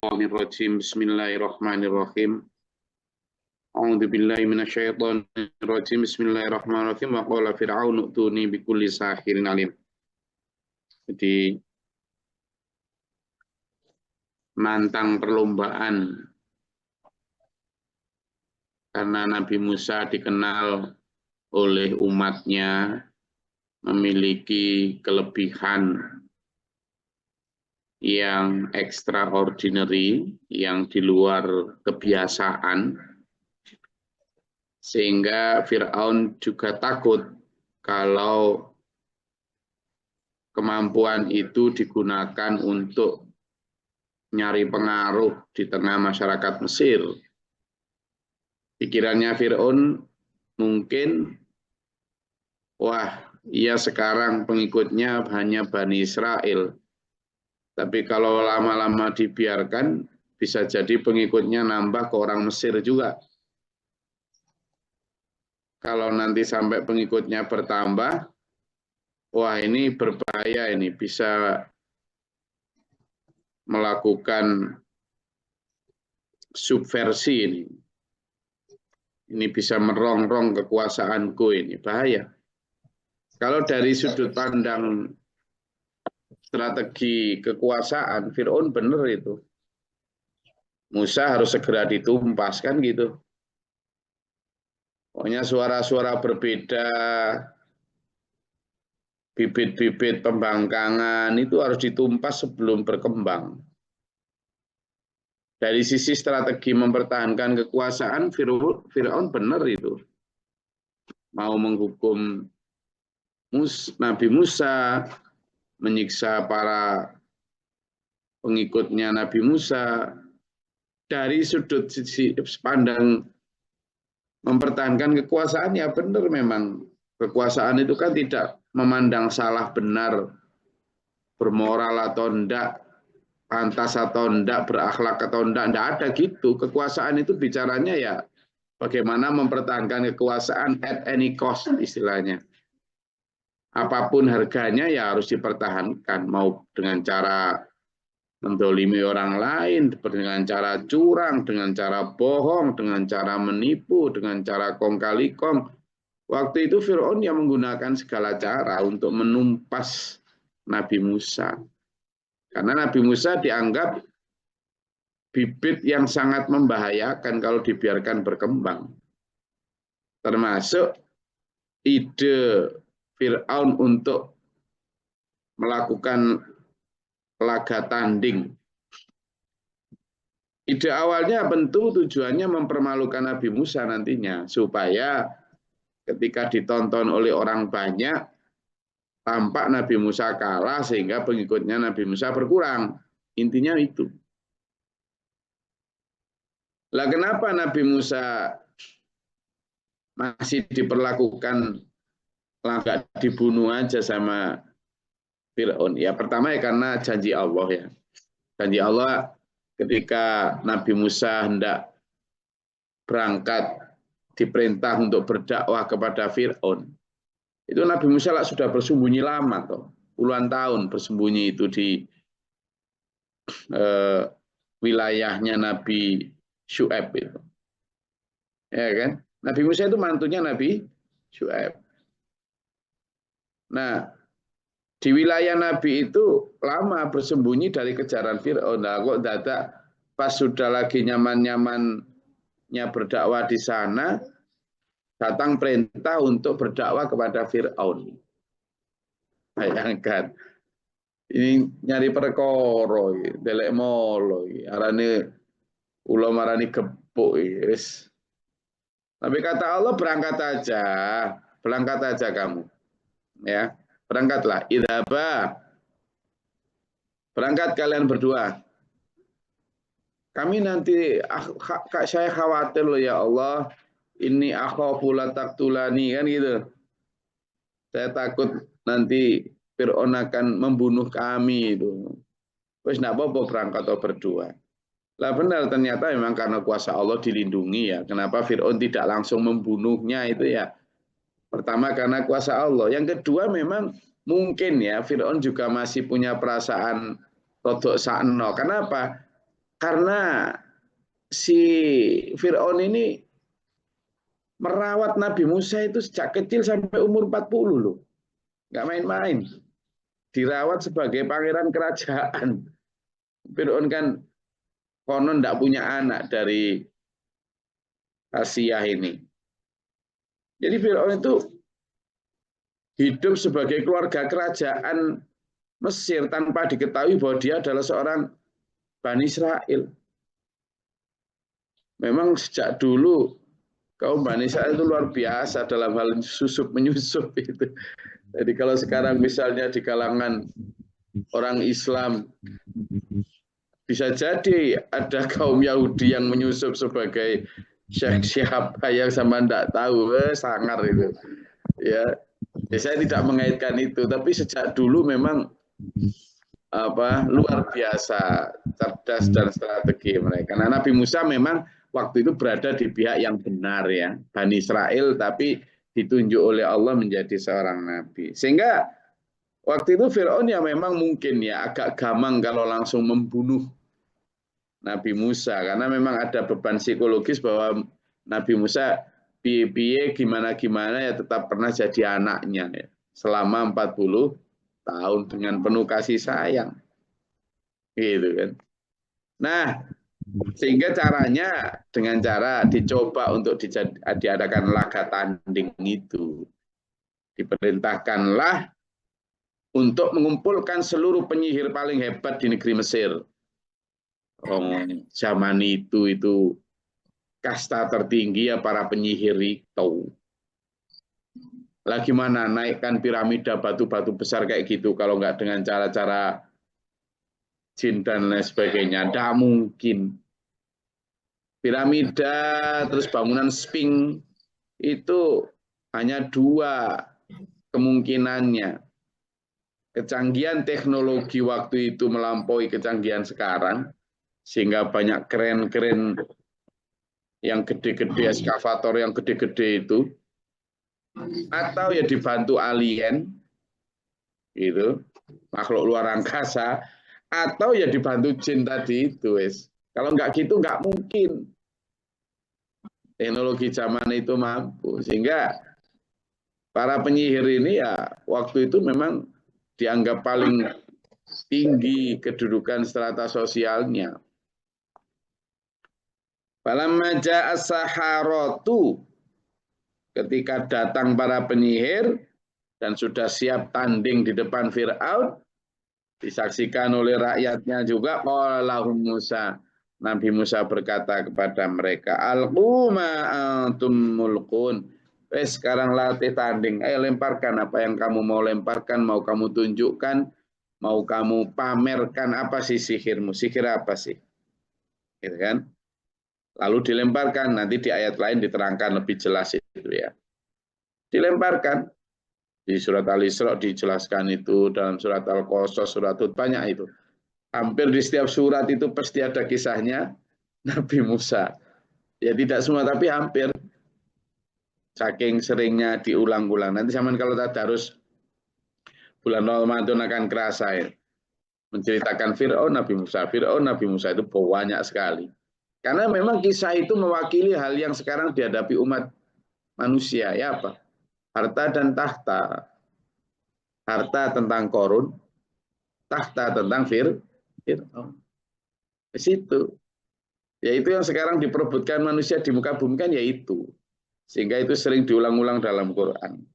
Syaitonirrajim. Bismillahirrahmanirrahim. A'udzu billahi minasyaitonir rajim. Bismillahirrahmanirrahim. Wa qala fir'aun utuni bikulli sahirin alim. Jadi nantang perlombaan karena Nabi Musa dikenal oleh umatnya memiliki kelebihan yang extraordinary, yang di luar kebiasaan, sehingga Fir'aun juga takut kalau kemampuan itu digunakan untuk nyari pengaruh di tengah masyarakat Mesir. Pikirannya Fir'aun mungkin, wah, iya sekarang pengikutnya hanya Bani Israel. Tapi kalau lama-lama dibiarkan, bisa jadi pengikutnya nambah ke orang Mesir juga. Kalau nanti sampai pengikutnya bertambah, wah ini berbahaya, ini bisa melakukan subversi ini. Ini bisa merongrong kekuasaanku, ini bahaya. Kalau dari sudut pandang strategi kekuasaan, Fir'aun benar itu. Musa harus segera ditumpas, kan gitu. Pokoknya suara-suara berbeda, bibit-bibit pembangkangan itu harus ditumpas sebelum berkembang. Dari sisi strategi mempertahankan kekuasaan, Fir'aun benar itu. Mau menghukum Nabi Musa, menyiksa para pengikutnya Nabi Musa. Dari sudut sisi pandang mempertahankan kekuasaan, ya benar memang. Kekuasaan itu kan tidak memandang salah benar, bermoral atau enggak, pantas atau enggak, berakhlak atau enggak ada gitu. Kekuasaan itu bicaranya ya bagaimana mempertahankan kekuasaan at any cost istilahnya. Apapun harganya ya harus dipertahankan, mau dengan cara mendolimi orang lain, dengan cara curang, dengan cara bohong, dengan cara menipu, dengan cara kong kali kong. Waktu itu Fir'aun yang menggunakan segala cara untuk menumpas Nabi Musa. Karena Nabi Musa dianggap bibit yang sangat membahayakan kalau dibiarkan berkembang. Termasuk ide Fir'aun untuk melakukan laga tanding. Ide awalnya tentu tujuannya mempermalukan Nabi Musa nantinya, supaya ketika ditonton oleh orang banyak, tampak Nabi Musa kalah sehingga pengikutnya Nabi Musa berkurang. Intinya itu. Lah kenapa Nabi Musa masih diperlakukan nggak dibunuh aja sama Fir'aun? Ya pertama ya karena janji Allah ya. Janji Allah ketika Nabi Musa hendak berangkat diperintah untuk berdakwah kepada Fir'aun. Itu Nabi Musa sudah bersembunyi lama toh. Puluhan tahun bersembunyi itu di wilayahnya Nabi Syu'aib itu. Ya kan? Nabi Musa itu mantunya Nabi Syu'aib. Nah, di wilayah Nabi itu lama bersembunyi dari kejaran Fir'aun. Nah, kok dadak pas sudah lagi nyaman-nyamannya berdakwah di sana, datang perintah untuk berdakwah kepada Fir'aun. Bayangkan. Ini nyari perkara, delek molo, arane ulo marani gepuk, yes. Tapi kata Allah berangkat aja kamu, ya, berangkatlah, idhaba, berangkat kalian berdua. Kami nanti, saya khawatir loh ya Allah, ini akhafu la taqtulani, kan gitu. Saya takut nanti Fir'aun akan membunuh kami itu. Wes nggak apa-apa berangkat atau berdua. Lah benar ternyata memang karena kuasa Allah dilindungi ya. Kenapa Fir'aun tidak langsung membunuhnya itu ya. Pertama karena kuasa Allah. Yang kedua memang mungkin ya Fir'aun juga masih punya perasaan rodok sakno. Kenapa? Karena si Fir'aun ini merawat Nabi Musa itu sejak kecil sampai umur 40 loh. Nggak main-main. Dirawat sebagai pangeran kerajaan. Fir'aun kan konon tidak punya anak dari Asia ini. Jadi Fir'aun itu hidup sebagai keluarga kerajaan Mesir tanpa diketahui bahwa dia adalah seorang Bani Israel. Memang sejak dulu kaum Bani Israel itu luar biasa dalam hal susup menyusup itu. Jadi kalau sekarang misalnya di kalangan orang Islam bisa jadi ada kaum Yahudi yang menyusup sebagai syekh siapa yang sama tidak tahu, sangar itu. Ya, saya tidak mengaitkan itu, tapi sejak dulu memang luar biasa cerdas dan strategi mereka. Nah, Nabi Musa memang waktu itu berada di pihak yang benar ya, Bani Israel, tapi ditunjuk oleh Allah menjadi seorang nabi. Sehingga waktu itu Fir'aun ya memang mungkin ya agak gamang kalau langsung membunuh Nabi Musa, karena memang ada beban psikologis bahwa Nabi Musa piye gimana ya tetap pernah jadi anaknya ya, selama 40 tahun dengan penuh kasih sayang. Gitu kan. Nah, sehingga caranya dengan cara dicoba untuk diadakan laga tanding itu. Diperintahkanlah untuk mengumpulkan seluruh penyihir paling hebat di negeri Mesir. Zaman itu kasta tertinggi ya para penyihir itu. Lagi mana naikkan piramida batu-batu besar kayak gitu kalau nggak dengan cara-cara jin dan lain sebagainya, tidak mungkin. Piramida terus bangunan Sphinx itu hanya dua kemungkinannya. Kecanggihan teknologi waktu itu melampaui kecanggihan sekarang, sehingga banyak keren-keren yang gede-gede, eskavator yang gede-gede itu, atau ya dibantu alien, gitu, makhluk luar angkasa, atau ya dibantu jin tadi itu, wes. Kalau nggak gitu nggak mungkin teknologi zaman itu mampu, sehingga para penyihir ini ya waktu itu memang dianggap paling tinggi kedudukan strata sosialnya. Falamma ja'a as-saharatu, ketika datang para penyihir dan sudah siap tanding di depan Fir'aun, disaksikan oleh rakyatnya juga, qala lahum Musa, Nabi Musa berkata kepada mereka, alqu ma antum mulqun. Sekarang latih tanding, ayo lemparkan apa yang kamu mau lemparkan, mau kamu tunjukkan, mau kamu pamerkan apa sih sihirmu, sihir apa sih? Gitu kan? Lalu dilemparkan, nanti di ayat lain diterangkan lebih jelas itu ya. Dilemparkan. Di surat Al-Isra dijelaskan itu, dalam surat Al-Qasas, surat Hud, banyak itu. Hampir di setiap surat itu pasti ada kisahnya Nabi Musa. Ya tidak semua, tapi hampir. Saking seringnya diulang-ulang. Nanti zaman kalau tadarus bulan Ramadan akan kerasa ya. Menceritakan Fir'aun, Nabi Musa. Fir'aun, Nabi Musa itu banyak sekali. Karena memang kisah itu mewakili hal yang sekarang dihadapi umat manusia. Ya apa? Harta dan tahta. Harta tentang Korun, tahta tentang Fir'aun. Di situ. Yaitu yang sekarang diperebutkan manusia di muka bumi kan yaitu. Sehingga itu sering diulang-ulang dalam Quran.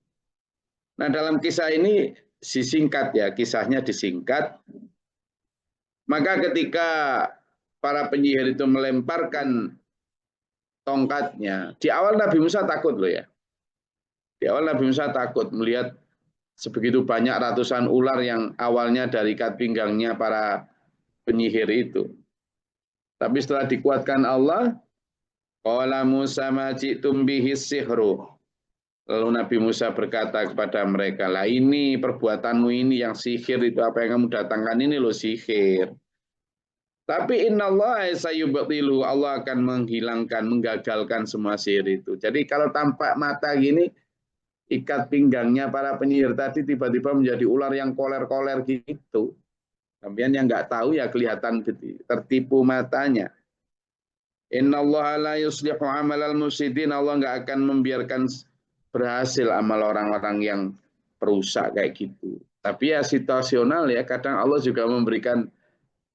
Nah, dalam kisah ini disingkat ya, kisahnya disingkat. Maka ketika para penyihir itu melemparkan tongkatnya, di awal Nabi Musa takut loh ya. Di awal Nabi Musa takut melihat sebegitu banyak ratusan ular yang awalnya dari ikat pinggangnya para penyihir itu. Tapi setelah dikuatkan Allah, qala Musa ma ji'tum bihi sihru. Lalu Nabi Musa berkata kepada mereka, lah ini perbuatanmu ini yang sihir itu, apa yang kamu datangkan ini loh sihir. Tapi innallaha sayubtilu, Allah akan menghilangkan, menggagalkan semua sihir itu. Jadi kalau tampak mata gini, ikat pinggangnya para penyihir tadi tiba-tiba menjadi ular yang koler-koler gitu. Sampeyan yang nggak tahu ya kelihatan tertipu matanya. Innallaha la yuslihu amalal mufsidin. Allah nggak akan membiarkan berhasil amal orang-orang yang perusak kayak gitu. Tapi ya situasional ya, kadang Allah juga memberikan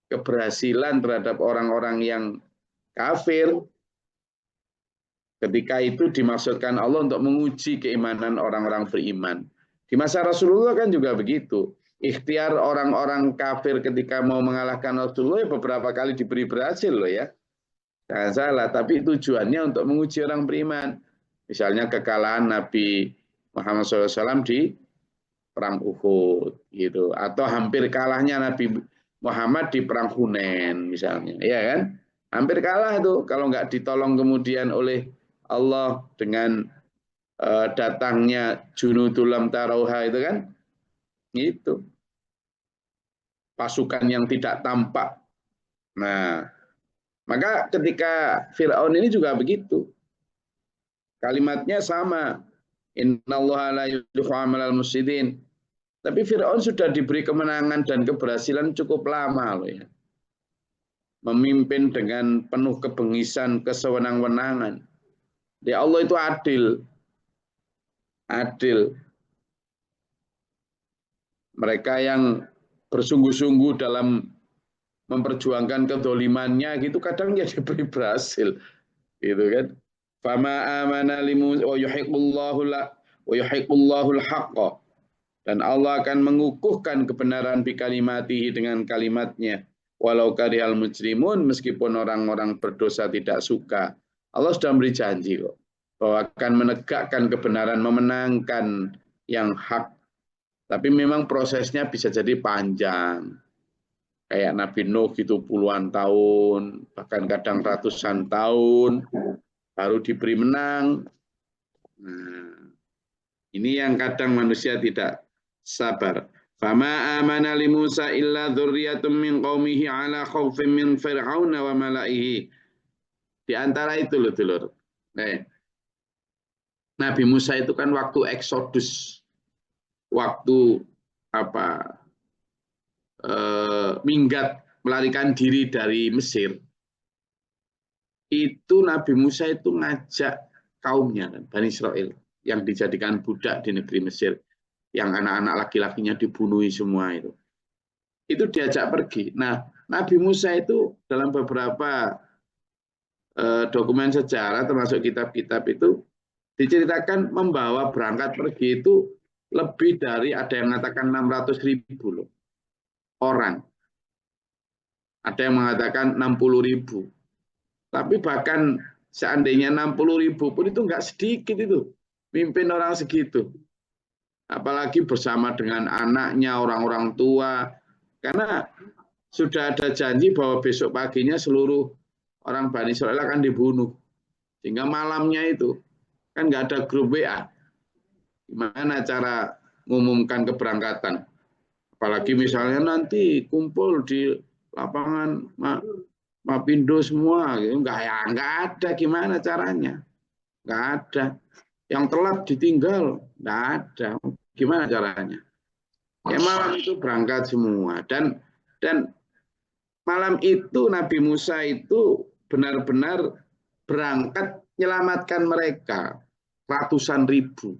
keberhasilan terhadap orang-orang yang kafir. Ketika itu dimaksudkan Allah untuk menguji keimanan orang-orang beriman. Di masa Rasulullah kan juga begitu. Ikhtiar orang-orang kafir ketika mau mengalahkan Rasulullah beberapa kali diberi berhasil loh ya. Jangan salah, tapi tujuannya untuk menguji orang beriman. Misalnya kekalahan Nabi Muhammad SAW di perang Uhud, gitu, atau hampir kalahnya Nabi Muhammad di perang Hunain, misalnya, ya kan? Hampir kalah tuh kalau nggak ditolong kemudian oleh Allah dengan datangnya Junudul Lam Tarawha itu kan, itu pasukan yang tidak tampak. Nah, maka ketika Fir'aun ini juga begitu. Kalimatnya sama. Innallaha la yuslihu amalal mufsidin. Tapi Fir'aun sudah diberi kemenangan dan keberhasilan cukup lama loh ya. Memimpin dengan penuh kebengisan, kesewenang-wenangan. Ya Allah itu adil. Adil. Mereka yang bersungguh-sungguh dalam memperjuangkan kedolimannya gitu kadang ya diberi berhasil. Gitu kan. Fama amana limu wa yuhiqullahul haqqa. Dan Allah akan mengukuhkan kebenaran bi kalimatihi dengan kalimatnya. Walau karihal mujrimun, meskipun orang-orang berdosa tidak suka. Allah sudah memberi janji kok bahwa akan menegakkan kebenaran, memenangkan yang hak. Tapi memang prosesnya bisa jadi panjang. Kayak Nabi Nuh gitu puluhan tahun, bahkan kadang ratusan tahun baru diberi menang. Nah, ini yang kadang manusia tidak sabar. Fama amana li Musa illa dzurriyyatun min qaumihi ala khaufin min fir'auna wa mala'ihi. Di antara itu loh, dulur. Nabi Musa itu kan waktu Exodus, waktu apa? Minggat melarikan diri dari Mesir. Itu Nabi Musa itu ngajak kaumnya, Bani Israel, yang dijadikan budak di negeri Mesir, yang anak-anak laki-lakinya dibunuhi semua itu diajak pergi. Nah, Nabi Musa itu dalam beberapa dokumen sejarah termasuk kitab-kitab itu diceritakan membawa berangkat pergi itu lebih dari, ada yang mengatakan 600.000 loh, orang. Ada yang mengatakan 60.000. Tapi bahkan seandainya 60.000 pun itu nggak sedikit itu. Mimpin orang segitu. Apalagi bersama dengan anaknya, orang-orang tua. Karena sudah ada janji bahwa besok paginya seluruh orang Bani Israel akan dibunuh. Sehingga malamnya itu kan nggak ada grup WA. Gimana cara mengumumkan keberangkatan? Apalagi misalnya nanti kumpul di lapangan Mapindo semua, nggak ada gimana caranya, nggak ada. Yang telat ditinggal, nggak ada. Gimana caranya? Ya malam itu berangkat semua dan malam itu Nabi Musa itu benar-benar berangkat menyelamatkan mereka ratusan ribu.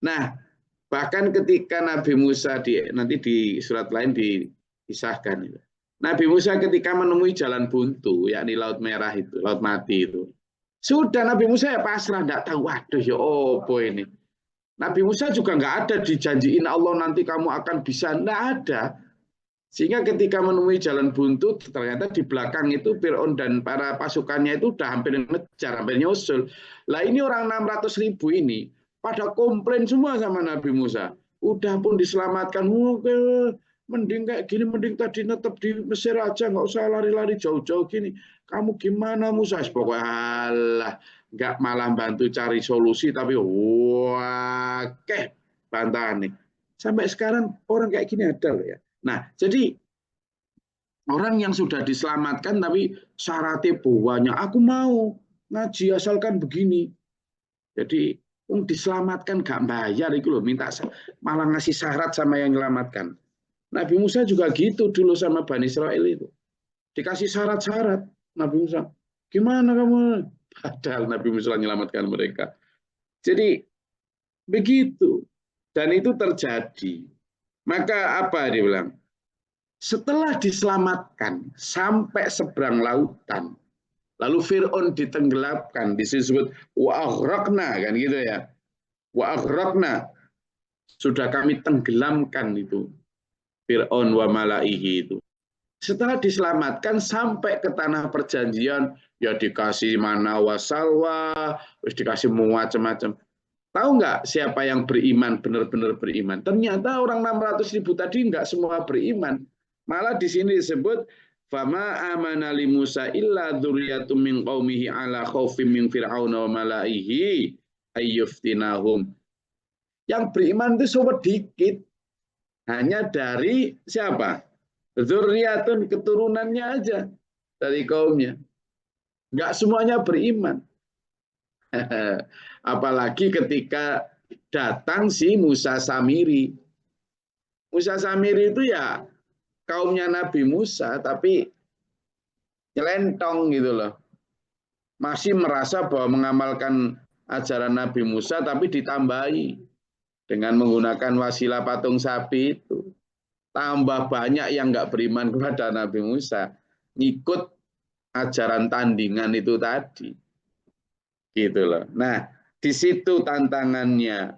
Nah, bahkan ketika Nabi Musa nanti di surat lain disahkan itu. Nabi Musa ketika menemui jalan buntu, yakni Laut Merah itu, Laut Mati itu. Sudah Nabi Musa ya pasrah, tidak tahu, waduh ya opo ini. Nabi Musa juga nggak ada dijanjiin Allah nanti kamu akan bisa, nggak ada. Sehingga ketika menemui jalan buntu, ternyata di belakang itu Fir'aun dan para pasukannya itu udah hampir ngejar, hampir nyusul. Lah ini orang 600.000 ini pada komplain semua sama Nabi Musa. Udah pun diselamatkan, mending kayak gini, mending tadi netep di Mesir aja, nggak usah lari-lari jauh-jauh gini. Kamu gimana Musa? Pokoknya alah, nggak malah bantu cari solusi, tapi wah, bantahan nih. Sampai sekarang orang kayak gini ada loh ya. Nah, jadi orang yang sudah diselamatkan tapi syaratnya banyak, aku mau ngaji asalkan begini. Jadi diselamatkan gak bayar itu loh, minta malah ngasih syarat sama yang menyelamatkan. Nabi Musa juga gitu dulu sama Bani Israel itu. Dikasih syarat-syarat Nabi Musa. Gimana kamu? Padahal Nabi Musa menyelamatkan mereka. Jadi begitu. Dan itu terjadi. Maka apa dia bilang? Setelah diselamatkan sampai seberang lautan, lalu Fir'aun ditenggelamkan, disebut wa'aghraqna kan gitu ya. Wa'aghraqna, sudah kami tenggelamkan itu Fir'aun wa malaihi itu. Setelah diselamatkan sampai ke tanah perjanjian, ya dikasih mana wasalwa, terus dikasih macam-macam. Tahu nggak siapa yang beriman, benar-benar beriman? Ternyata orang 600.000 tadi nggak semua beriman. Malah di sini disebut fama amana li Musa illa dzurriyyatum min qaumihi ala khaufim min fir'aun wa malaihi ayyuftinahum. Yang beriman itu sedikit. Hanya dari siapa? Dzurriyyatun, keturunannya aja dari kaumnya. Nggak semuanya beriman. Apalagi ketika datang si Musa Samiri. Musa Samiri itu ya kaumnya Nabi Musa, tapi nyelentong gitu loh. Masih merasa bahwa mengamalkan ajaran Nabi Musa, tapi ditambahi dengan menggunakan wasilah patung sapi itu. Tambah banyak yang nggak beriman kepada Nabi Musa. Ngikut ajaran tandingan itu tadi. Gitu loh. Nah, di situ tantangannya.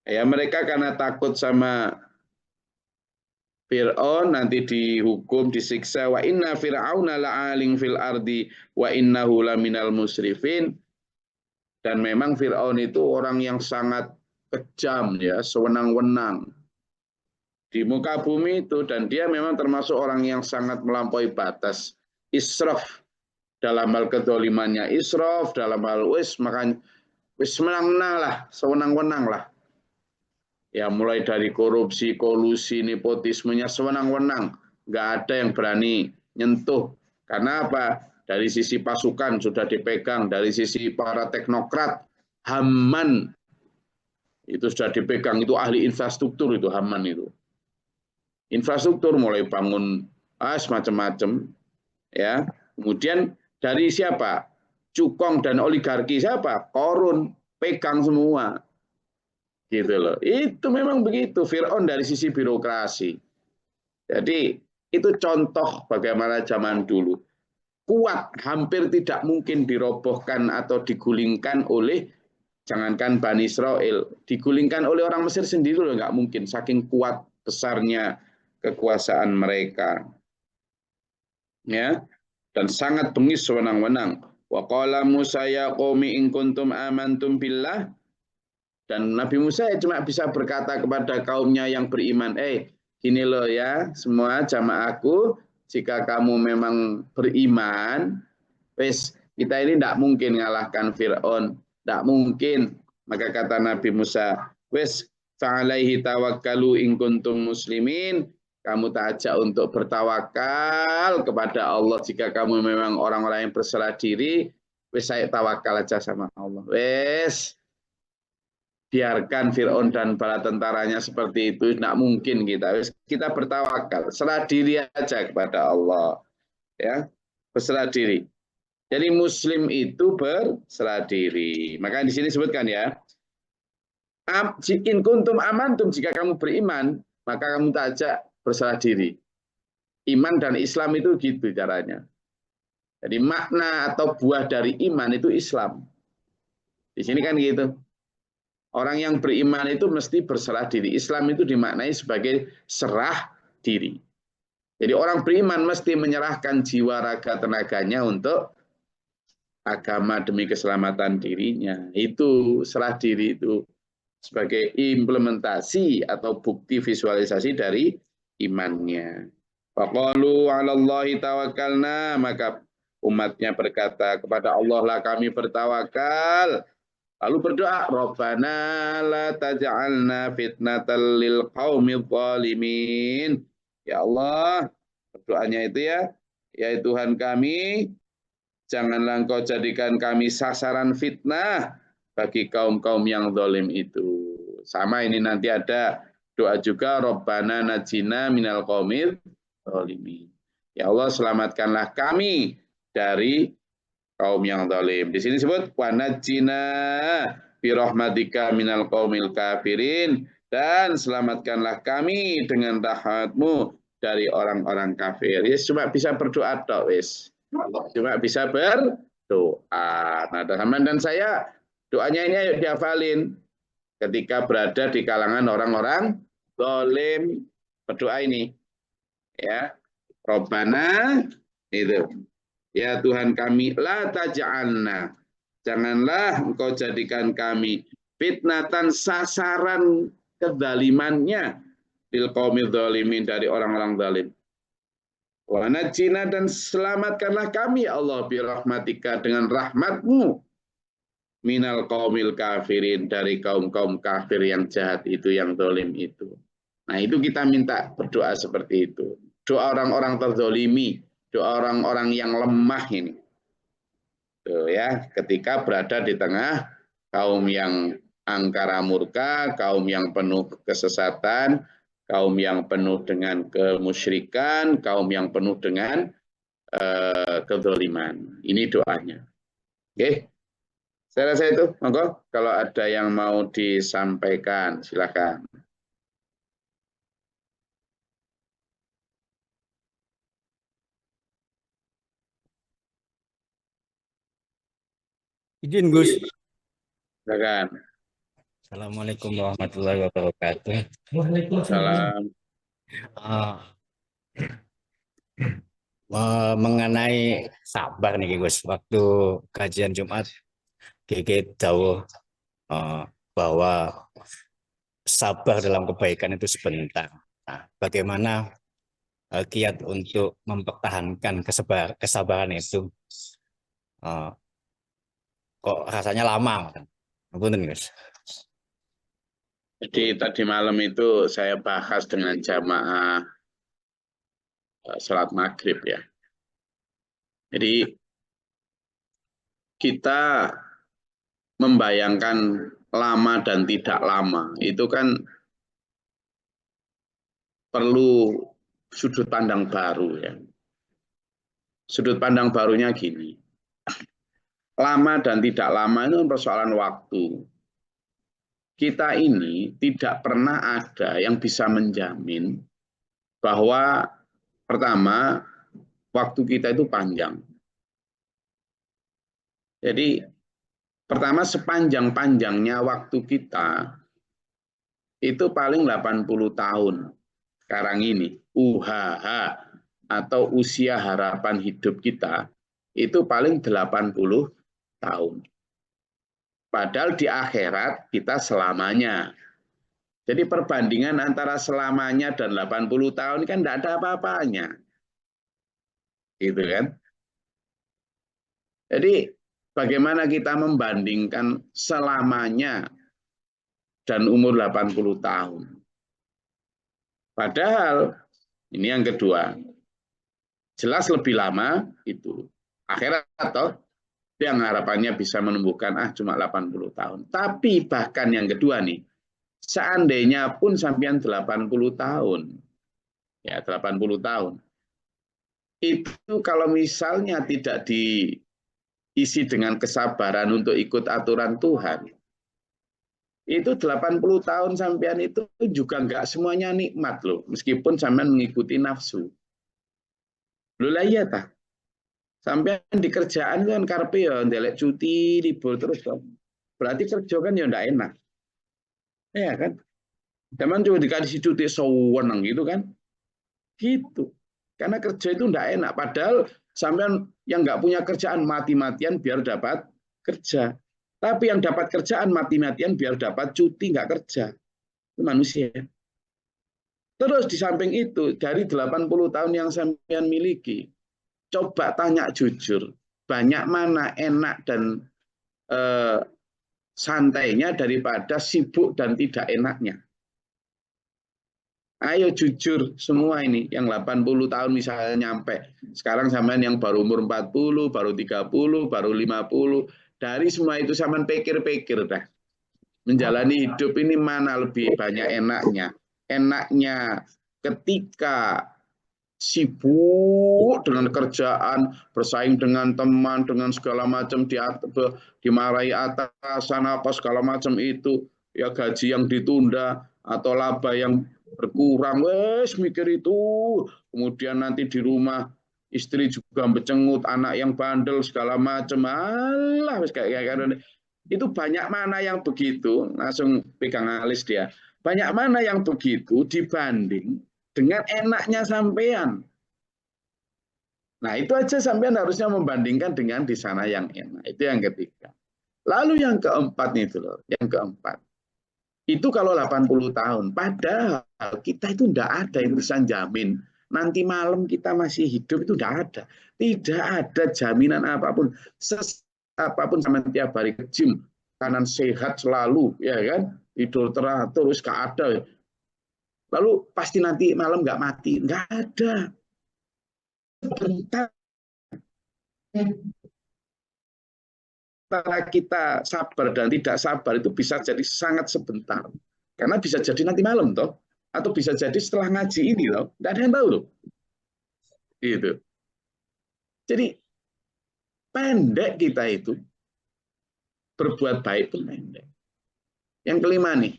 Ya, mereka karena takut sama Fir'aun nanti dihukum, disiksa. Wa inna fir'auna la'aling fil ardi wa innahu laminal musrifin. Dan memang Fir'aun itu orang yang sangat kejam ya, sewenang-wenang di muka bumi itu, dan dia memang termasuk orang yang sangat melampaui batas. Israf dalam hal kedolimannya, israf dalam hal makanya menang lah, sewenang-wenang lah. Ya mulai dari korupsi, kolusi, nepotismenya sewenang-wenang, nggak ada yang berani nyentuh. Karena apa? Dari sisi pasukan sudah dipegang, dari sisi para teknokrat, Haman itu sudah dipegang, itu ahli infrastruktur itu Haman itu. Infrastruktur mulai bangun macam-macam, ya. Kemudian dari siapa? Cukong dan oligarki siapa? Korun, pegang semua. Gitu loh. Itu memang begitu Fir'aun dari sisi birokrasi. Jadi itu contoh bagaimana zaman dulu. Kuat, hampir tidak mungkin dirobohkan atau digulingkan oleh, jangankan Bani Israel, digulingkan oleh orang Mesir sendiri loh, nggak mungkin. Saking kuat besarnya kekuasaan mereka. Ya, dan sangat bengis sewenang-wenang. Wa qala Musa ya qaumi in kuntum amantum billah. Dan Nabi Musa cuma bisa berkata kepada kaumnya yang beriman, gini loh ya, semua jamaahku, jika kamu memang beriman, wes kita ini tidak mungkin ngalahkan Fir'aun, tidak mungkin. Maka kata Nabi Musa, wes fa'alaihi tawakkalu in kuntum muslimin, kamu tak ajak untuk bertawakal kepada Allah jika kamu memang orang-orang yang berserah diri, wes saya tawakal aja sama Allah. Wes biarkan Fir'aun dan bala tentaranya seperti itu, tidak mungkin kita bertawakal, serah diri aja kepada Allah, ya, berserah diri. Jadi Muslim itu berserah diri. Maka di sini sebutkan ya, in kuntum amantum, jika kamu beriman, maka kamu tak ajak berserah diri. Iman dan Islam itu gitu caranya. Jadi makna atau buah dari iman itu Islam. Di sini kan gitu. Orang yang beriman itu mesti berserah diri. Islam itu dimaknai sebagai serah diri. Jadi orang beriman mesti menyerahkan jiwa, raga, tenaganya untuk agama demi keselamatan dirinya. Itu serah diri itu sebagai implementasi atau bukti visualisasi dari imannya. Faqalu 'alallahi tawakkalna, maka umatnya berkata, kepada Allah lah kami bertawakal. Lalu berdoa, Rabbana la taj'alna fitnatal lil qaumil zalimin. Ya Allah, berdoanya itu ya Tuhan kami, janganlah Engkau jadikan kami sasaran fitnah bagi kaum-kaum yang zalim itu. Sama ini nanti ada doa juga Rabbana najina minal qaumil zalimin. Ya Allah, selamatkanlah kami dari kaum yang zalim. Di sini disebut wa najina bi rahmatika minal qaumil kafirin, dan selamatkanlah kami dengan rahmat-Mu dari orang-orang kafir. Yes, cuma bisa berdoa tok wis. Cuma bisa berdoa. Nah, teman dan saya doanya ini ayo dihafalin. Ketika berada di kalangan orang-orang zalim, berdoa ini. Ya. Robbana itu. Ya Tuhan kami, la taj'alna. Janganlah Engkau jadikan kami fitnatan, sasaran kezalimannya bil qaumil zalimin, dari orang-orang zalim. Wa najina, dan selamatkanlah kami ya Allah bi rahmatika, dengan rahmat-Mu, minal qaumil kafirin, dari kaum-kaum kafir yang jahat itu, yang zalim itu. Nah, itu kita minta berdoa seperti itu. Doa orang-orang terzolimi, doa orang-orang yang lemah ini. Tuh ya, ketika berada di tengah kaum yang angkara murka, kaum yang penuh kesesatan, kaum yang penuh dengan kemusyrikan, kaum yang penuh dengan kezaliman. Ini doanya. Oke. Saya rasa itu, monggo kalau ada yang mau disampaikan, silakan. Izin Gus. Silakan. Assalamualaikum warahmatullahi wabarakatuh. Salam. Mengenai sabar nih Gus, waktu kajian Jumat Gigi tahu bahwa sabar dalam kebaikan itu sebentar. Nah, bagaimana kiat untuk mempertahankan kesabaran itu? Kok rasanya lama? Betul Gus. Jadi tadi malam itu saya bahas dengan jamaah salat maghrib ya. Jadi kita membayangkan lama dan tidak lama itu kan perlu sudut pandang baru ya. Sudut pandang barunya gini. Lama dan tidak lama itu persoalan waktu. Kita ini tidak pernah ada yang bisa menjamin bahwa pertama waktu kita itu panjang. Jadi pertama, sepanjang-panjangnya waktu kita itu paling 80 tahun. Sekarang ini UHH atau usia harapan hidup kita itu paling 80 tahun. Padahal di akhirat kita selamanya. Jadi perbandingan antara selamanya dan 80 tahun kan tidak ada apa-apanya. Gitu kan? Jadi bagaimana kita membandingkan selamanya dan umur 80 tahun. Padahal ini yang kedua. Jelas lebih lama itu akhirat atau yang harapannya bisa menumbuhkan cuma 80 tahun. Tapi bahkan yang kedua nih, seandainya pun sampean 80 tahun. Ya, 80 tahun. Itu kalau misalnya tidak diisi dengan kesabaran untuk ikut aturan Tuhan, itu 80 tahun sampean itu juga enggak semuanya nikmat loh, meskipun sampean mengikuti nafsu. Loh lah iya tah. Sampean di kerjaan kan karpe ya ndelek cuti, libur terus kan. Berarti kerja kan ya enggak enak. Ya kan? Teman coba dikasih cuti sewenang gitu kan. Gitu. Karena kerja itu enggak enak. Padahal sampean yang enggak punya kerjaan mati-matian biar dapat kerja. Tapi yang dapat kerjaan mati-matian biar dapat cuti enggak kerja. Itu manusia. Terus di samping itu, dari 80 tahun yang sampean miliki, coba tanya jujur, banyak mana enak dan santainya daripada sibuk dan tidak enaknya. Ayo jujur semua ini, yang 80 tahun misalnya nyampe. Sekarang sampean yang baru umur 40, baru 30, baru 50. Dari semua itu sampean pikir-pikir dah. Menjalani hidup ini mana lebih banyak enaknya. enaknya ketika sibuk dengan kerjaan, bersaing dengan teman, dengan segala macam, dimarahi atasan apa segala macam itu, ya gaji yang ditunda atau laba yang berkurang, wes mikir itu. Kemudian nanti di rumah istri juga becengut, anak yang bandel segala macam, alah wes kayak itu banyak mana yang begitu, langsung pegang alis dia. Banyak mana yang begitu dibanding dengan enaknya sampean. Nah, itu aja sampean harusnya membandingkan dengan di sana yang enak. Itu yang ketiga. Lalu yang keempat nih itu loh, yang keempat. Itu kalau 80 tahun, padahal kita itu tidak ada urusan jamin. Nanti malam kita masih hidup itu tidak ada. Tidak ada jaminan apapun. Apapun sama tiap hari ke gym, kanan sehat selalu, ya kan? Tidur teratur, terus gak ada. Lalu pasti nanti malam nggak mati, nggak ada. Sebentar antara kita sabar dan tidak sabar itu bisa jadi sangat sebentar. Karena bisa jadi nanti malam toh, atau bisa jadi setelah ngaji ini loh, nggak ada yang tahu loh. Gitu. Jadi pendek kita itu berbuat baik pun pendek. Yang kelima nih,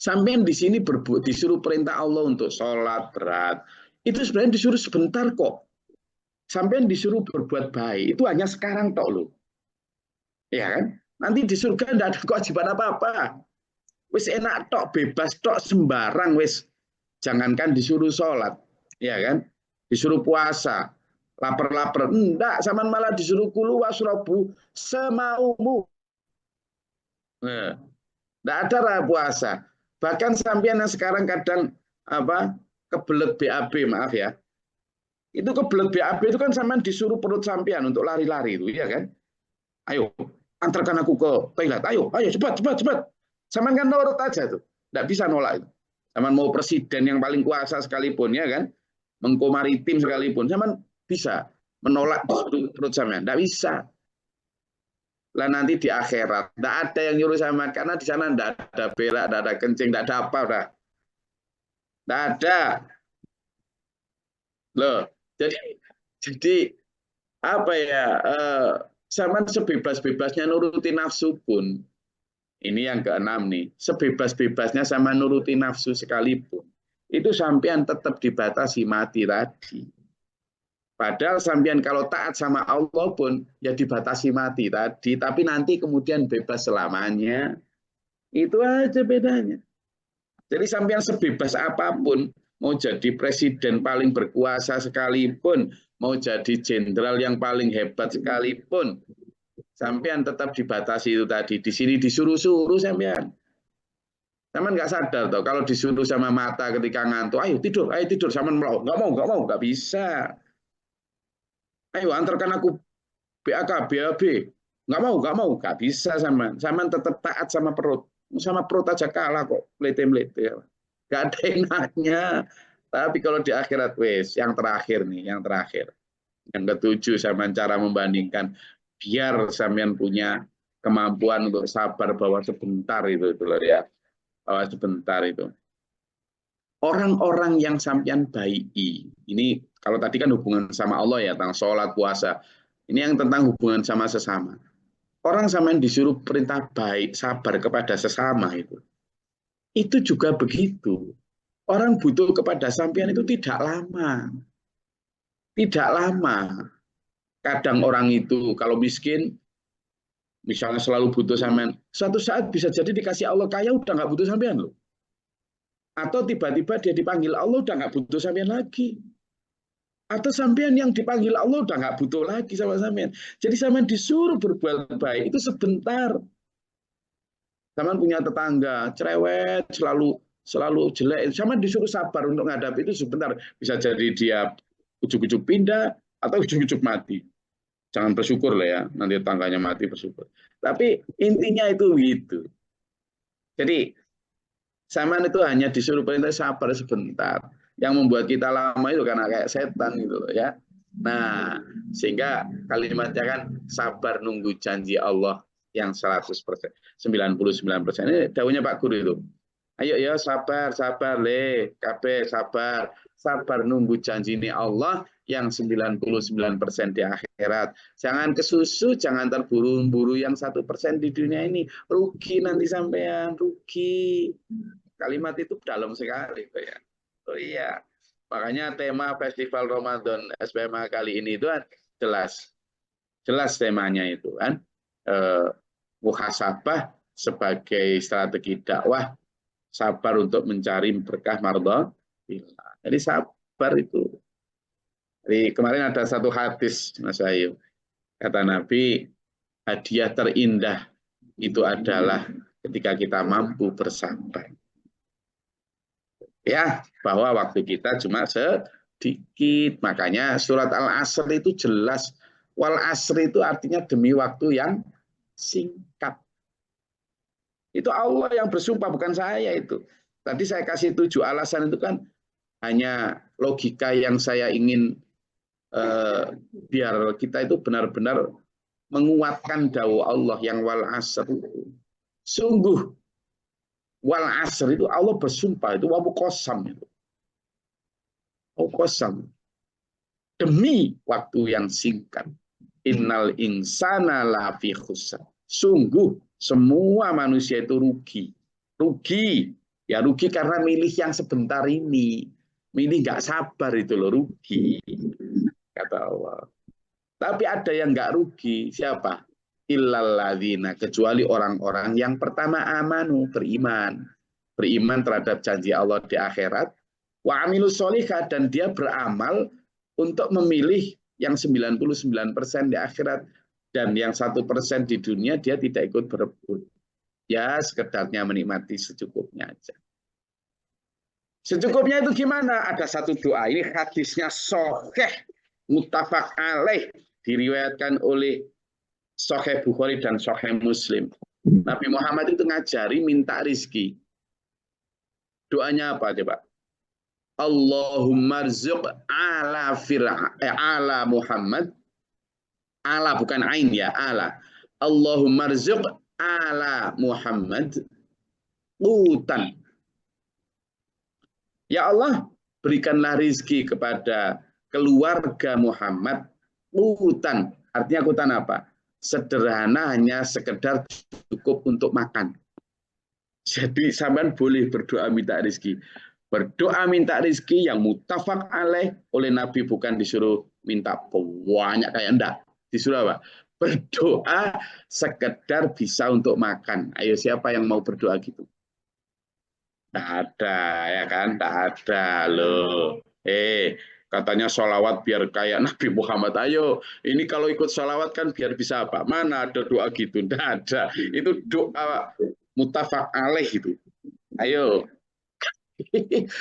sampean di sini disuruh perintah Allah untuk sholat berat, itu sebenarnya disuruh sebentar kok. Sampean disuruh berbuat baik, itu hanya sekarang tok loh. Ya kan? Nanti di surga tidak ada kewajiban apa-apa. Wis enak tok, bebas tok, sembarang wis. Jangankan disuruh sholat, ya kan? Disuruh puasa, lapar-lapar. Enggak, sama malah disuruh kulu wasrobu semaumu. Nah, enggak ada lah puasa. Bahkan sampean yang sekarang kadang kebelet BAB, maaf ya. Itu kebelet BAB itu kan sampean disuruh perut sampean untuk lari-lari itu, ya kan? Ayo, antarkan aku ke toilet. Ayo, cepat. Sampean kan nurut aja tuh. Enggak bisa nolak itu. Sampean mau presiden yang paling kuasa sekalipun, ya kan? Menko Maritim sekalipun, sampean bisa menolak perut sampean. Enggak bisa. Lah nanti di akhirat, enggak ada yang nyuruh sampean karena di sana enggak ada berak, enggak ada kencing, enggak ada apa udah. Enggak ada. Loh, jadi apa ya? Sampean sebebas-bebasnya nuruti nafsu pun, ini yang keenam nih, sebebas-bebasnya sama nuruti nafsu sekalipun, itu sampean tetap dibatasi mati tadi. Padahal sampean kalau taat sama Allah pun ya dibatasi mati tadi, tapi nanti kemudian bebas selamanya. Itu aja bedanya. Jadi sampean sebebas apapun, mau jadi presiden paling berkuasa sekalipun, mau jadi jenderal yang paling hebat sekalipun, sampean tetap dibatasi itu tadi. Di sini disuruh-suruh sampean. Sampean nggak sadar toh kalau disuruh sama mata ketika ngantuk, ayo tidur, sampean mau, nggak bisa. Ayo antarkan aku BAK, BAB, nggak bisa sampean tetap taat sama perut aja kalah kok, melete-melete. Nggak ada enaknya. Tapi kalau di akhirat wes, yang terakhir nih, yang ketujuh sampean cara membandingkan biar sampean punya kemampuan untuk sabar bahwa sebentar itu loh ya. Bahwa sebentar itu. Orang-orang yang sampean baiki, ini kalau tadi kan hubungan sama Allah ya, tentang sholat, puasa. Ini yang tentang hubungan sama sesama. Orang sampean disuruh perintah baik, sabar kepada sesama itu. Itu juga begitu. Orang butuh kepada sampean itu tidak lama. Tidak lama. Kadang orang itu kalau miskin, misalnya selalu butuh sampean, suatu saat bisa jadi dikasih Allah kaya udah nggak butuh sampean loh. Atau tiba-tiba dia dipanggil Allah udah nggak butuh sampean lagi. Atau sampean yang dipanggil Allah udah nggak butuh lagi sama sampean. Jadi sampean disuruh berbuat baik itu sebentar. Sampean punya tetangga cerewet, selalu jelek. Sampean disuruh sabar untuk menghadapi itu sebentar. Bisa jadi dia ujuk-ujuk pindah atau ujuk-ujuk mati. Jangan bersyukur lah ya, nanti tetangganya mati bersyukur. Tapi intinya itu gitu. Jadi sampean itu hanya disuruh perintah sabar sebentar. Yang membuat kita lama itu karena kayak setan gitu loh ya. Nah, sehingga kalimatnya kan sabar nunggu janji Allah yang 100%, 99%. Ini daunnya Pak Guru itu. Ayo ya sabar, sabar le, kabeh sabar. Sabar nunggu janji ini Allah yang 99% di akhirat. Jangan kesusu, jangan terburu-buru yang 1% di dunia ini. Rugi nanti sampean, rugi. Kalimat itu dalam sekali. Ya. Oh iya. Makanya tema Festival Ramadan SPMA kali ini itu kan jelas. Jelas temanya itu kan. Muhasabah sebagai strategi dakwah, sabar untuk mencari berkah mardhatillah. Jadi sabar itu. Jadi kemarin ada satu hadis Mas Ayu. Kata Nabi, hadiah terindah itu adalah ketika kita mampu bersabar. Ya, bahwa waktu kita cuma sedikit. Makanya surat Al-Asr itu jelas. Wal asr itu artinya demi waktu yang singkat. Itu Allah yang bersumpah, bukan saya itu. Tadi saya kasih 7 alasan itu kan hanya logika yang saya ingin biar kita itu benar-benar menguatkan dawuh Allah yang wal asr itu. Sungguh wal asr itu Allah bersumpah, itu wabu kosam itu. Kosam. Demi waktu yang singkat. Innal insana lafi khusr. Sungguh semua manusia itu rugi. Rugi. Ya rugi karena milih yang sebentar ini. Milih nggak sabar itu loh, rugi. Kata Allah. Tapi ada yang nggak rugi. Siapa? Illalladzina. Kecuali orang-orang yang pertama amanu, beriman. Beriman terhadap janji Allah di akhirat. Wa amilus sholihah, dan dia beramal untuk memilih yang 99% di akhirat. Dan yang 1% di dunia dia tidak ikut berebut. Ya sekedarnya menikmati secukupnya aja. Secukupnya itu gimana? Ada satu doa. Ini hadisnya sahih, muttafaq alaih, diriwayatkan oleh Sahih Bukhari dan Sahih Muslim. Nabi Muhammad itu ngajari minta rizki. Doanya apa coba? Allahumma rzuq ala Muhammad. Ala bukan ain ya, ala. Allahumma rzuq ala Muhammad qutan. Ya Allah, berikanlah rizki kepada keluarga Muhammad qutan. Artinya qutan apa? Sederhana, hanya sekedar cukup untuk makan. Jadi sampean boleh berdoa minta rizki. Berdoa minta rizki yang muttafaq alaih oleh Nabi, bukan disuruh minta banyak kayak enggak. Disuruh apa? Berdoa sekedar bisa untuk makan. Ayo siapa yang mau berdoa gitu? Tidak ada, ya kan? Tidak ada loh. Katanya sholawat biar kayak Nabi Muhammad. Ayo, ini kalau ikut sholawat kan biar bisa apa? Mana ada doa gitu? Tidak ada. Itu doa muttafaq alaih itu. Ayo.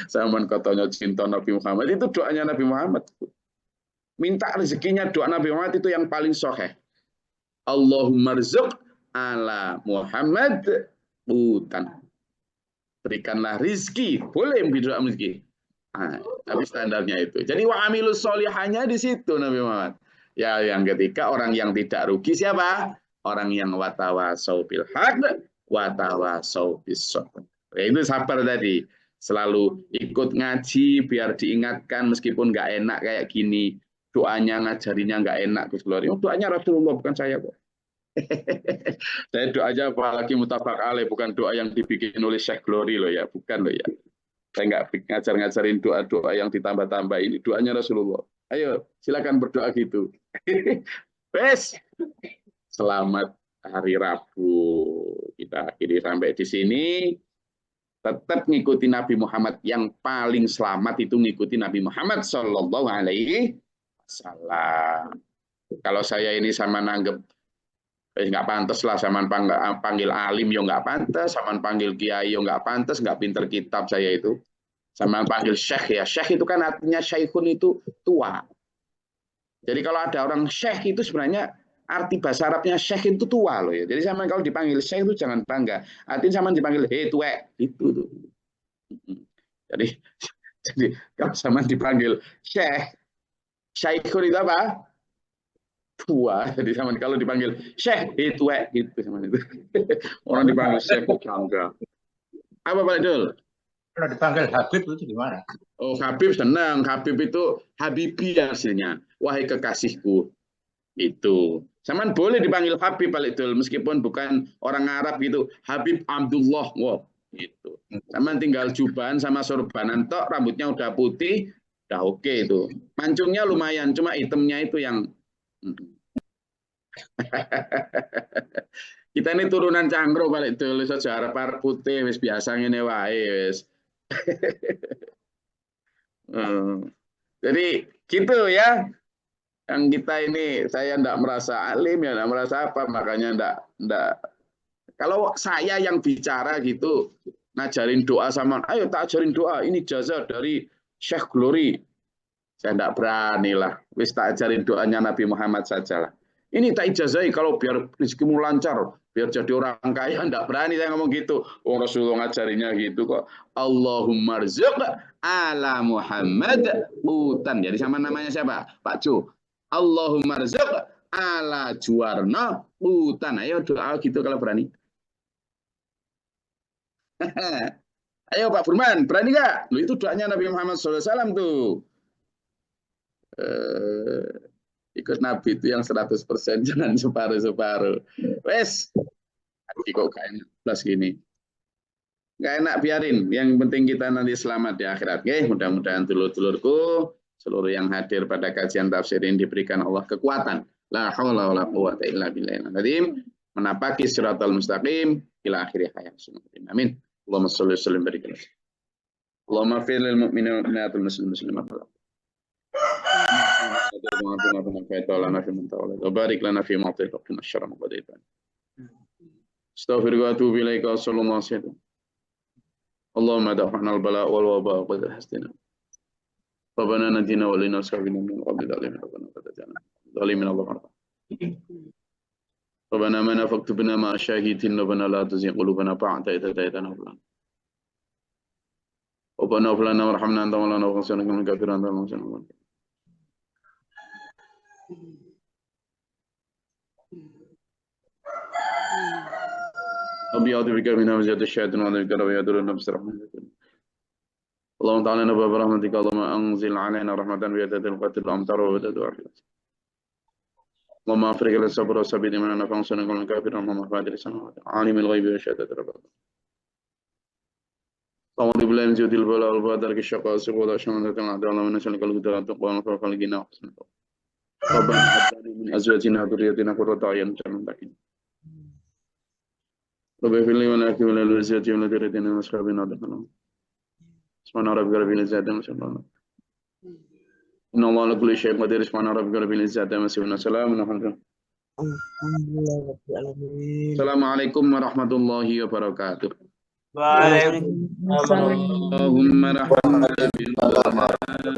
Zaman katanya cinta Nabi Muhammad, itu doanya Nabi Muhammad. Minta rezekinya doa Nabi Muhammad itu yang paling sahih. Allahumma rzuq ala Muhammad qutan. Berikanlah rizki, boleh berdoa rizki. Nah, tapi standarnya itu. Jadi wa amilus sholihahnya di situ Nabi Muhammad. Ya, yang ketiga orang yang tidak rugi siapa? Orang yang watawasau bil haq, watawasau bis sabr. Itu sabar tadi. Selalu ikut ngaji biar diingatkan meskipun nggak enak kayak gini. Doanya ngajarinya nggak enak Gus Glory. Doanya Rasulullah, bukan saya kok. Saya doanya apalagi muttafaq alaih, bukan doa yang dibikin oleh Syekh Glory loh ya, bukan loh ya. Saya nggak ngajar-ngajarin doa-doa yang ditambah-tambah, ini doanya Rasulullah. Ayo, silakan berdoa gitu. Wes, selamat hari Rabu. Kita akhiri sampai di sini. Tetap ngikuti Nabi Muhammad, yang paling selamat itu ngikuti Nabi Muhammad Shallallahu Alaihi Wasallam. Kalau saya ini sama nanggep nggak pantas lah, sama panggil alim yo nggak pantas, sama panggil kiai yo nggak pantas, nggak pinter kitab saya itu. Sama panggil syekh ya, syekh itu kan artinya syekhun itu tua. Jadi kalau ada orang syekh itu sebenarnya arti bahasa Arabnya syekh itu tua loh ya. Jadi sama kalau dipanggil syekh itu jangan bangga. Artinya sama dipanggil hei tuwek itu tuh. Jadi kalau sama dipanggil syekh, syekhun itu apa? Tua. Jadi sama kalau dipanggil syekh itu gitu sama itu. Orang dipanggil syekh bangga. Apa Pak Idul? Kalau dipanggil Habib itu gimana? Oh, Habib senang. Habib itu Habibi hasilnya. Wahai kekasihku. Itu. Saman boleh dipanggil Habib Pak Idul meskipun bukan orang Arab gitu. Habib Abdullah. Wow, gitu. Saman tinggal jubahan sama sorbanan tok, rambutnya udah putih, udah oke itu. Mancungnya lumayan, cuma hitamnya itu yang kita ini turunan cangkro balik dulu sejarah par putih wis biasa ngene wae wis. Jadi gitu ya. Yang kita ini saya enggak merasa alim ya, enggak merasa apa, makanya enggak. Kalau saya yang bicara gitu, ngajarin doa sama, ayo tak ajarin doa, ini jazah dari Syekh Glory. Saya enggak berani lah. Wis tak ajarin doanya Nabi Muhammad saja lah. Ini tak ijazahi kalau biar rezekimu lancar, biar jadi orang kaya, enggak berani saya ngomong gitu. Oh, Rasulullah ngajarinya gitu kok. Allahumma rzuq ala Muhammad utan. Jadi sama namanya siapa? Pak Cu. Allahumma rzuq ala Juwarno utan. Ayo doa gitu kalau berani. Ayo Pak Burman, berani nggak? Loh, itu doanya Nabi Muhammad SAW tuh. Ikut Nabi itu yang 100%, jangan separuh-separuh. Wes, kok gak enak plus gini. Gak enak biarin, yang penting kita nanti selamat di akhirat. Oke, mudah-mudahan dulur-dulurku, seluruh yang hadir pada kajian tafsir ini diberikan Allah kekuatan. La haula wala quwwata illa billahil azim. Menapaki siratal mustaqim ila akhir hayat. Amin. Allahumma shalli wa sallim barik. Allahumma fir lil mu'minina wal mu'minatil muslimin wal وبارك لنا فيما أعطيت وقنا الشر ما قضيت استغفر وأتوب إليك وصلى الله وسلم اللهم دع عنا البلاء والوباء وقد حسنا ربنا نجنا ولنا سبيلا من قبل ظالمين ربنا قد جاءنا ظالمين الله ربنا ما نفقت بنا مع الشاهدين ربنا لا تزغ قلوبنا بعد إذ هديتنا ربنا اغفر لنا وارحمنا أنت مولانا وانصرنا من الكافرين أنت المنصور ربي أعوذ بك من همزات الشياطين وأعوذ بك ربي يدور النفس رحمة اللهم تعالى نبأ برحمتك اللهم أنزل علينا رحمة بيدة القتل الأمطار وبدد واحدة اللهم أفرغ الصبر والسبيل من أنا فانصرنا من الكافرين اللهم فاجر السماوات عالم الغيب والشهادة رب اللهم اغفر لنا من جود البلاء والبدر الشقاء والسقوط والشماتة الأعداء اللهم نسألك الهدى والتقوى والعفاف والغنى وحسن الخلق ربنا هب لنا من أزواجنا وذرياتنا قرة أعين واجعلنا للمتقين رب اغفر لي ولأخي ولوالدتي ولذريتنا وأصحابنا ودخلنا سبحان ربك رب العزة عما يصفون إن الله على كل شيء قدير سبحان ربك رب العزة عما يصفون سلام عليكم السلام عليكم ورحمة الله وبركاته Waalaikumsalam. اللهم رحمنا بالقرآن